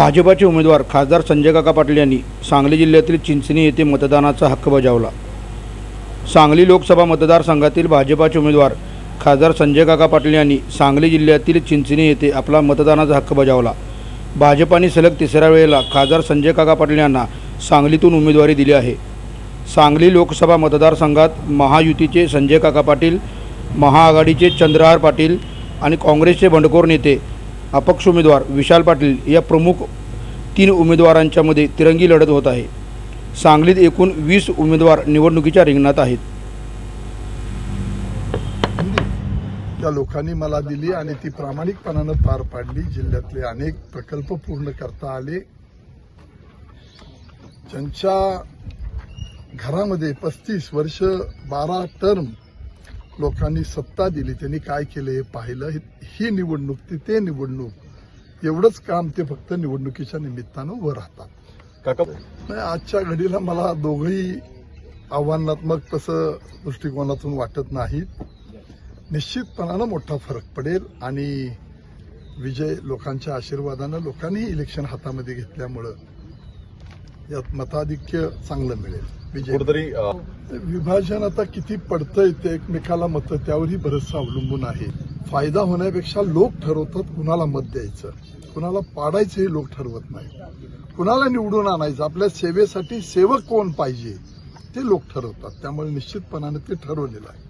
भाजपाचे उमेदवार खासदार संजय काका पाटील यांनी सांगली जिल्ह्यातील चिंचणी येथे मतदानाचा हक्क बजावला। सांगली लोकसभा मतदारसंघातील भाजपाचे उमेदवार खासदार संजय काका पाटील यांनी सांगली जिल्ह्यातील चिंचणी येथे आपला मतदानाचा हक्क बजावला। भाजपाने सलग तिसऱ्या वेळेला खासदार संजय काका पाटील यांना सांगलीतून उमेदवारी दिली आहे। सांगली लोकसभा मतदारसंघात महायुतीचे संजय काका पाटील, महाआघाडीचे चंद्रहार पाटील आणि काँग्रेसचे बंडखोर नेते अपक्ष उमेदवार विशाल पाटील या प्रमुख 3 उमेदवारांच्या मध्ये तिरंगी लढत होत आहे। सांगलीत एकूण 20 उमेदवार निवडणुकीच्या रिंगणात आहेत। त्या लोकांनी मला दिली आणि ती प्रामाणिकपणाने पार पाडली। जिल्ह्यातले अनेक प्रकल्प पूर्ण करता आले। ज्यांच्या घरामध्ये 35 वर्ष 12 टर्म लोकांनी सत्ता दिली, त्यांनी काय केलं हे पाहिलं। ही निवडणूक ते निवडणूक एवढंच काम ते फक्त निवडणुकीच्या निमित्तानं उभं राहतात। काका आजच्या घडीला मला दोघंही आव्हानात्मक तसं दृष्टिकोनातून वाटत नाहीत। निश्चितपणानं मोठा फरक पडेल आणि विजय लोकांच्या आशीर्वादानं लोकांनी इलेक्शन हातामध्ये घेतल्यामुळं यात मताधिक्य चांगलं मिळेल। विभाजन आता किती पडतंय ते एकमेकाला मतं त्यावरही बरंचसं अवलंबून आहे। फायदा होण्यापेक्षा लोक ठरवतात कुणाला मत द्यायचं, कुणाला पाडायचं हे लोक ठरवत नाही। कुणाला निवडून आणायचं, आपल्या सेवेसाठी सेवक कोण पाहिजे ते लोक ठरवतात। त्यामुळे निश्चितपणाने ते ठरवलेलं आहे।